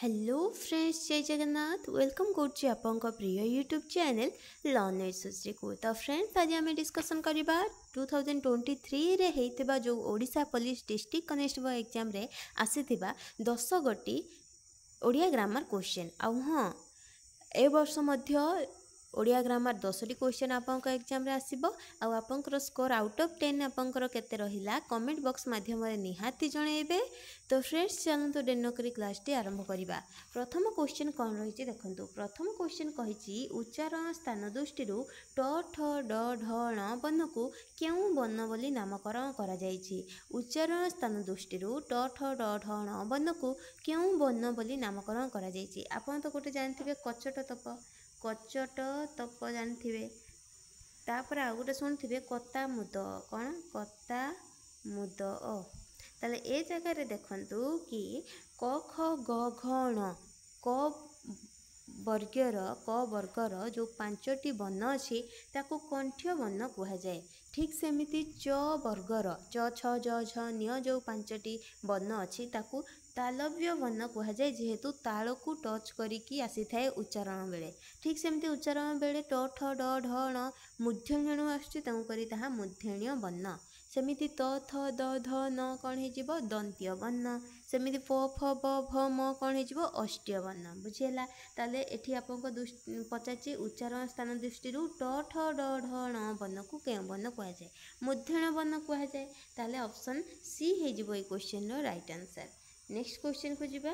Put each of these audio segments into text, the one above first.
Hello friends, जय Jagannath. Welcome करुच्ची आपंक प्रिय यूट्यूब चैनल लर्न विथ सुश्री को। तो फ्रेंड्स, आज आम डिस्कसन करवा 2023 रे हेइतिबा जो Odisha police district constable exam रे आसीथिबा 10 गोटी ओडिया ग्रामर क्वेश्चन। हाँ, ए वर्ष मध्य ओडिया ग्रामर 10टी क्वेश्चन आपंक एग्जाम रे आसीबो। आपंकर स्कोर आउट ऑफ 10 आपंकर केते रहिला कमेंट बॉक्स माध्यम रे निहाती जणेबे। तो फ्रेंड्स, चलନ୍ତୁ डेरि नकरी क्लास टी आरंभ करिबा। प्रथम क्वेश्चन कौन रही देखंतु। प्रथम क्वेश्चन कहिछि उच्चारण स्थान दृष्टि ट ठ ड ढ ण वर्ण को केउ वर्ण बोली नामकरण करा जायछि। उच्चारण स्थान दृष्टि ट ठ ड ढ ण वर्ण को केउ वर्ण बोली नामकरण करा जायछि। आपण तो गोटे जानथिबे कचट तप जानथिबे। तापर आ गोटे शुणुथिबे कता मुद। कौन कता मुद ताले ए जगह रे देखंतु कि क ख ग घ ण क वर्गर जो 5टी वर्ण अच्छी ताकू कंठ्य वर्ण कह जाए। ठीक सेमिति च वर्गर च छ ज झ न्य जो 5टी वर्ण अच्छी ताकू तालव्य वर्ण कह जाए, जेहेतु ताल को टच करिकी आसी थाए उच्चारण बेले। ठीक सेमिति उच्चारण बेले ट ठ ड ढ ण मूर्धन्यणु आसुछि, तेणु करी ताहा मूर्धन्य वर्ण। सेमिति त थ द ध न कौन हो दंत्य वर्ण। सेमिति प फ ब भ म कौन हो अष्ट्य वर्ण। बुझीला। ताले एठी आपको पचारछि उच्चारण स्थान दृष्टि ट ठ ड ढ ण वर्ण को केउ वर्ण कह जाए, मूर्धन्य वर्ण कह जाए। ताले ऑप्शन सी हो ये question row right answer. Next question को जिबा।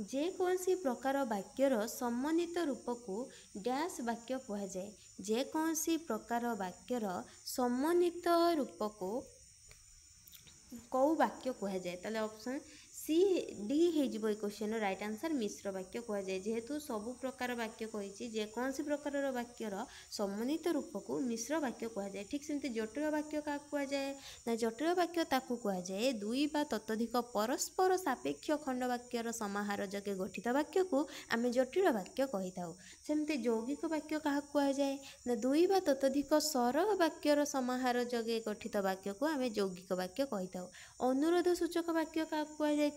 जे कौनसी प्रकार वाक्यर सम्मानित रूप को डैश वाक्य कह जाए। जे कौनसी प्रकार वाक्यर सम्मानित रूप को कौ वाक्य कह जाए। ताले ऑप्शन सी डी हो क्वेश्चन राइट आंसर मिश्र वाक्य कह जाए। जेहेतु सबु प्रकार वाक्य कही जेकोसी प्रकार वाक्यर सम्मानित रूप को मिश्र वाक्य कह जाए। ठीक सेमती जटिल वाक्य क्या कह जाए ना जटिल वाक्य ताकू कह जाए दुई बा ततोधिक परस्पर सापेक्ष खंड वाक्यर समाहार जगे गठित वाक्य को आम जटिल वाक्य कही था। सेमती यौगिक वाक्य क्या कह जाए ना दुई बा ततोधिक सरल वाक्यर समाहार जगे गठित वाक्य को आम यौगिक वाक्य कही था। अनुरोध सूचक वाक्य क्या कह जाए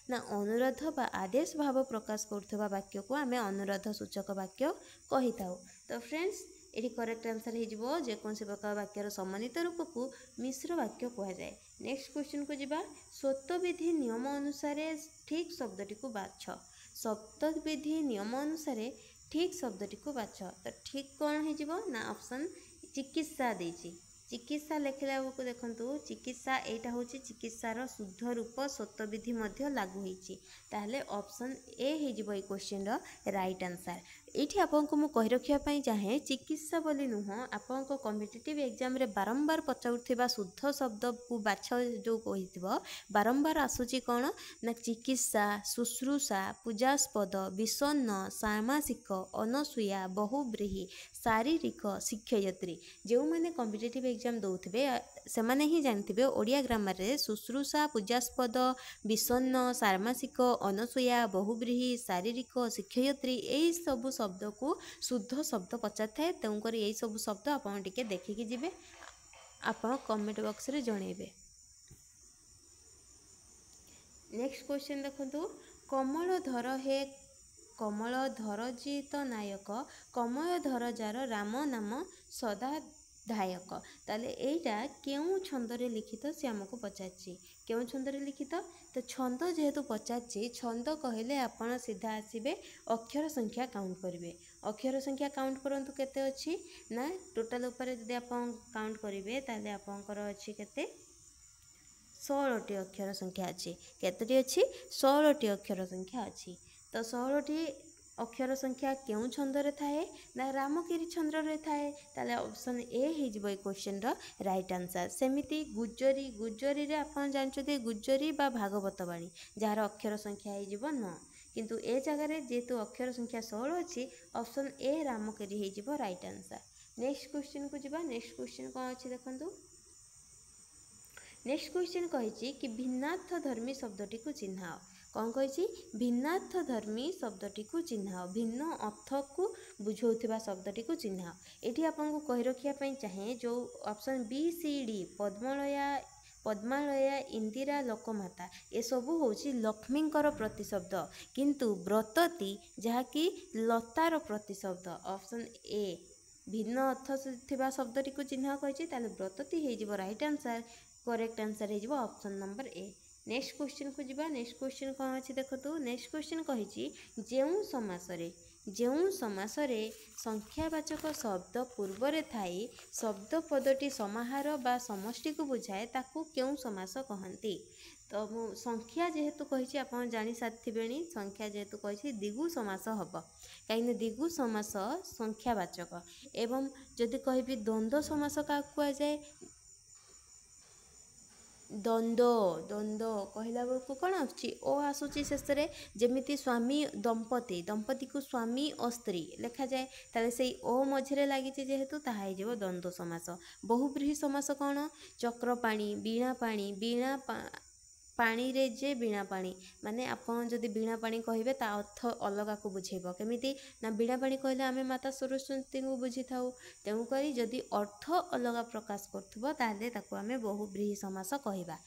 ना अनुरोध बा आदेश भाव प्रकाश करुवा वाक्य को आम अनुरोध सूचक वाक्य कही था। तो फ्रेंड्स, ये करेक्ट आंसर हो जेकोसी प्रकार वाक्यर सम्मानित रूप को मिश्र वाक्य कह जाए। नेक्स्ट क्वेश्चन को जिबा। स्वतविधि नियम अनुसार ठीक शब्दटी को बाछ। सप्तविधि नियम अनुसार ठीक शब्दटी को बाछ। तो ठीक कौन हो ना ऑप्शन चिकित्सा देछि। चिकित्सा लेखिला को देखंतु चिकित्सा एटा होची चिकित्सार शुद्ध रूप स्वतविधि मध्य लागू होईची। ताहले ऑप्शन ए हो क्वेश्चन रो राइट आंसर। एठी आपको मु कहि रखिया पई चाहे चिकित्सा बोली नुह आपको कॉम्पिटिटिव एग्जाम रे बारंबार पचाउथिबा शुद्ध शब्द को बाछ जो कहिथिबो बारंबार आसुची कोन ना चिकित्सा, शुश्रूषा, पूजास्पद, विषन्न, सामासिक, अनसुया, बहुब्रीही, शारीरिक, शिक्षयत्री। जो मैंने कॉम्पिटिटिव एग्जाम दौथिबे सेमाने ही जानथिबे ओडिया ग्रामर रे शुश्रूषा, पूजास्पद, विषन्न, सामासिक, अनसुया, बहुब्रीही, शारीरिक, शिक्षयत्री यही सब शब्द को शुद्ध शब्द पचार थाए। तेणुकर यही सब शब्द आपन टिके देखिकी जिबे, आपन कमेंट बॉक्स रे जणेबे। नेक्स्ट क्वेश्चन देखंतु। कमल धर हे कमल धरजित नायक कमल धरजार राम नाम सदाधायक। ताले एटा केउ छंदरे लिखित से आमको पचारछि। केउ छंदरे लिखित तो छंद जेहेतु पचारछि छंद कहले आपण सीधा आसीबे अक्षर संख्या काउंट करिवे। अक्षर संख्या काउंट करंतु केते अछि ना टोटल ऊपर जदि आपण काउंट करिवे ताले आपनकर अछि केते 16टी अक्षर संख्या अच्छी। केतटी अच्छी 16टी अक्षर संख्या अच्छी। तो 16टी अक्षर संख्या केउ छंदरे थाए ना रामगिरी छंद्रे थाए। ताले ऑप्शन ए हो question row right answer. सेमिति Gujari Gujari रे आपण जानछते गुज्जरी बा भागवत बाणी जार अक्षर संख्या हो 9, किंतु ए जगह रे जेतु अक्षर संख्या 16 अच्छी ऑप्शन ए रामगिरी हो राइट आंसर। नेक्स्ट क्वेश्चन को जिबा। नेक्स्ट क्वेश्चन कौन अच्छी देखंतु। नेक्स्ट क्वेश्चन कही कि भिन्नार्थ धर्मी शब्दटी को चिन्हाओ। कौन कही भिन्नार्थ धर्मी शब्दटी को चिन्हाओ। भिन्न अर्थ को बुझाउथिबा शब्दटी को चिन्हाओ। एठी आपको कहि रखिया पई चाहे जो option B C D Padmalaya Padmalaya Indira लोकमाता एसबू हूँ लक्ष्मींकर प्रतिशब्द किंतु व्रतती जहाँकि लतार प्रतिशब्द ऑप्शन ए भिन्न अर्थ थिबा शब्दटी को चिन्ह कही व्रतती हो राइट आंसर करेक्ट आंसर हो option number A. Next question को जीवा नेक्स्ट क्वेश्चन कौन अच्छी देखो नेक्स्ट क्वेश्चन कही ଯେଉଁ समासरे संख्यावाचक शब्द पूर्वरे थाई शब्द पदटी समाहार बा समष्टि को बुझाए ताकू क्यों समास कहती। तो मु संख्या जेहेतु कही आप जानी सारी संख्या जेहेतु कही दिगु समास हम कहीं दिगु समास संख्यावाचक एवं जदि कहि द्वंद्व समास क्या कहुए द्वंद्व कहला बेलू कौन आसूची शेष में जमी स्वामी दंपति को स्वामी और स्त्री लिखा जाए ताले से ओ मझे लगी जेहेतु ताहा द्वंद्व समास। बहुब्रीहि समास कौन चक्रपाणी वीणा पानी रे जे वीणा पानी माने आपन जदि वीणा पानी कहे ता अर्थ अलग को बुझेब केमिति ना वीणा पानी कहले आमे माता सरस्वती को बुझी थाउ तेणुक जदि अर्थ अलग प्रकाश करथबो ताले ताको आमे बहुब्रीहि समास कहबा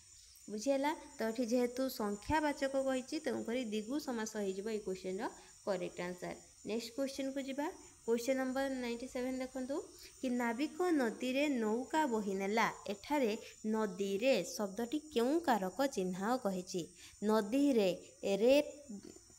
बुझीला। तो ये जेहेतु संख्यावाचक कही तेणुक दिगु समास हो क्वेश्चन रो करेक्ट आंसर। नेक्स्ट क्वेश्चन को जीवा क्वेश्चन नंबर 97 देखंतु कि नाविक नदी रे नौका बोही नेला एठारे नदी रे शब्दटी क्यों कारक चिन्ह कही नदी रे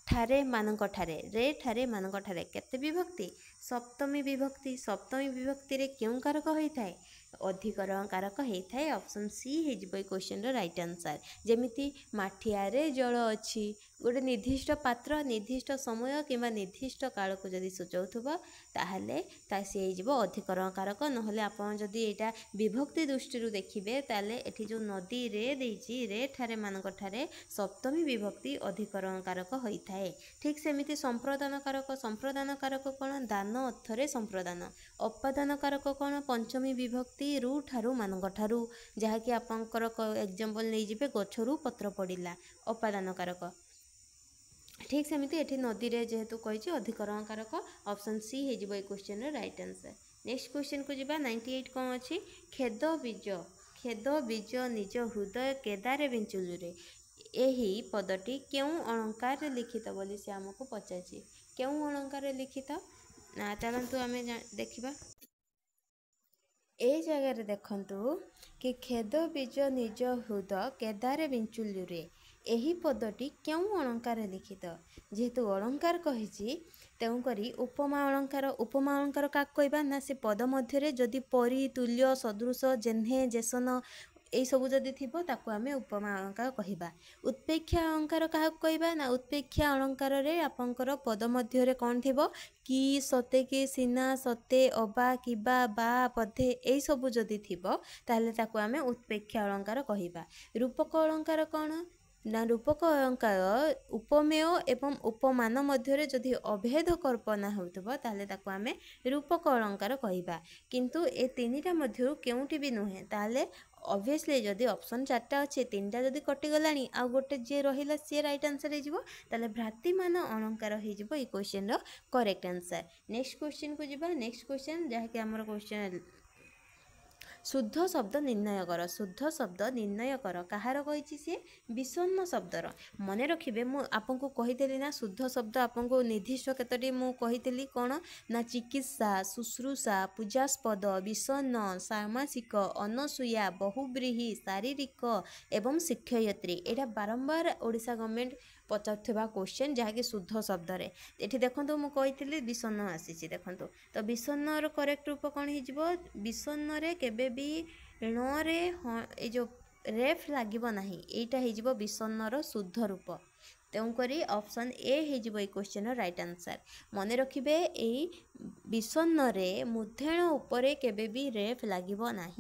ठारे मानक ठारे केते विभक्ति सप्तमी विभक्ति रे क्यों कारक होता है अधिकरण कारक होता है ऑप्शन सी हो क्वेश्चन रो राइट आंसर। जेमिति माठिया रे जल अच्छी गोटे निर्दिष्ट पात्र निर्दिष्ट समय किंबा निर्दिष्ट काल को जदि सूचाउथबो ताहले सी अधिकरण कारक नहले आपन जदि एटा विभक्ति दृष्टि देखिबे ताहले एठी जो नदी रे देछि रे ठारे मानक ठारे सप्तमी विभक्ति अधिकरण कारक होता है। ठीक सेमिति संप्रदान कारक कौन दान अर्थरे संप्रदान अपादान कारक कौन पंचमी विभक्ति रू ठारू मानक ठारू जहाँकि आपंकर एग्जांपल नहीं जिबे गछरू पत्र पड़िला अपादान कारक। ठीक सेमिति एठी नदी रे जेहेतु कही अधिकरण कारक ऑप्शन सी हो question right answer. Next question को जीवा 98 कौन अच्छी खेद बीज निज हृदय केदारे बिंचुलुरे यही पदटी क्यों अलंकार लिखित बोली से आमको पचार क्यों अलंकार लिखित ना चलतु आम देखा ए जगह देखंतु कि खेद बीज निज हृदय केदारे बिंचुलुरे यही पदटी क्यों अलंकार लिखित जेहेतु अलंकार कही तेणुकरी उपमा अलंकार क्या कहबा ना से पद मध्य जदि परी तुल्य सदृश जेन्हे जेसन यही सब जदि थी ताकू आम उपमा अलंकार कहबा। उत्पेक्षा अलंकार क्या कहबा ना उत्पेक्षा अलंकार रे आपंकर पद मध्य कौन थी कि सते कि सीना सते अबा किबा बा पदे यही सब जदि थी ताहले ताकू आम उत्पेक्षा अलंकार कहबा। रूपक अलंकार कौन ना रूपक अलंकार उपमेय एवं उपमान मध्य जदि अभेद कल्पना होतबो ताहले ताकू आमे रूपक अलंकार कहबा किंतु ए तीनिटा मध्य केउटी भी नुहे ताहले ऑब्वियसली जदि ऑप्शन 4टा अच्छे 3टा जदि कटि गलानी आ गोटे जे रहिला सी राइट आंसर हे जिवो ताहले भ्रातिमान अलंकार हे जिवो ई क्वेश्चन रो करेक्ट आंसर। नेक्स्ट क्वेश्चन को जिबा नेक्स्ट क्वेश्चन जहा कि हमर क्वेश्चन शुद्ध शब्द निर्णय कर कहार कही सी विषण्ण शब्दर मन रखिए मु आपको कहीदेली ना शुद्ध शब्द आपको निर्दिष्ट केतोटी मु कहीदेली कौन ना चिकित्सा शुश्रूषा पूजास्पद विषण्ण सामासिक अनसूया बहुब्रीहि शारीरिक एवं शिक्षयित्री एटा बारंबार ओडिशा गवर्नमेंट पचारुवा क्वेश्चन जहाँकि शुद्ध शब्द रे ये देखो मुझे विषण्ण आसी देखो तो विषण्ण करेक्ट रूप कौन हो विषण्ण रे केबे भी ण रे ये जो रेफ लगे ना यहीटा हो विषण्ण शुद्ध रूप तेणुकरी ऑप्शन ए हो क्वेश्चन राइट आंसर। मन रखिए यही विषण्ण रे मूर्धेण उपरे केबे भी रेफ लगे ना।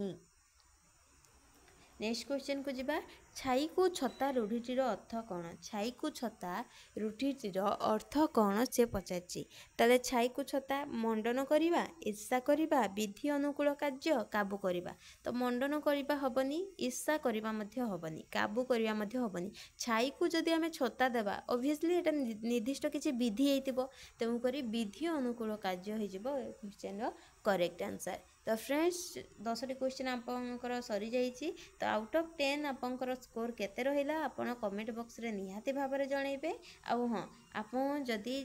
नेक्स्ट क्वेश्चन को जीवा छाई को छता रूढ़ीटीर अर्थ कौन छाई को छता रूढ़ीटीर अर्थ कौन से पचारछि ताले छाई को छता मंडन करिबा ईर्षा करिबा विधि अनुकूल कार्य काबू करिबा तो मंडन करिबा हबनी ईर्षा करिबा मध्य हबनी काबू करिबा मध्य हबनी छाई को जदि आमे छता देबा ऑब्वियसली एटा निर्दिष्ट किछि विधि हेतिबो तेणु करी विधि अनुकूल कार्य हे जिवो क्वेश्चन रो करेक्ट आंसर। तो फ्रेंड्स 10टी क्वेश्चन आपंकर सरी जाइए। तो आउट ऑफ 10 आपंकर स्कोर केते रहिला आपण कमेंट बॉक्स रे निहाती भाबरे जणैबे। आउ हां आपण जदि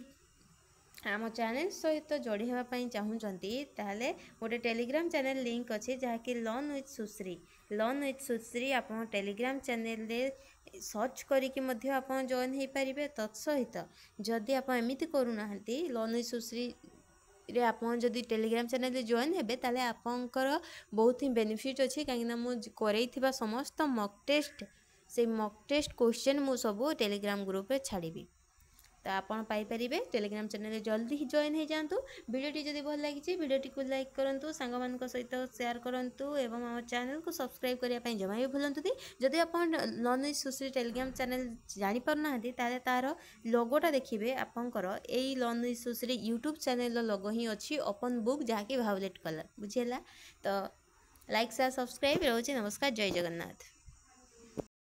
आम चैनल सहित जोड़ी होगापी चाहूँगी ताहले गोटे टेलीग्राम चैनल लिंक अच्छे जहाँकि लर्न विथ सुश्री आप टेलीग्राम चैनल रे सर्च करिकी जॉइन हो पारे। तत्सहित जदि आप एमती करूना लर्न विथ सुश्री रे आप जदि टेलीग्राम चैनल रे जॉइन हेबे ताले आपंकर बहुत ही बेनिफिट अच्छी कहीं मुझे समस्त मॉक टेस्ट से मॉक टेस्ट क्वेश्चन मु सब टेलीग्राम ग्रुप रे छाड़ी। तो आपन पाइपर टेलीग्राम चैनल जल्दी ही जॉइन हो जातु। वीडियोटी जदि भल लगी वीडियोटी को लाइक करूँ, सांग मान सहित शेयर करूँ एवं आम चैनल को सब्सक्राइब करने जमा भी भूलु। जदि आप learn with Sushree Telegram channel जानीपारना तार तार लोगोटा देखिए आपंकर यही learn with Sushree YouTube channel logo ही अच्छी ओपन बुक जहाँकि भायोलेट कलर बुझीला। तो लाइक शेयर सब्सक्राइब रोचे। नमस्कार, जय जगन्नाथ।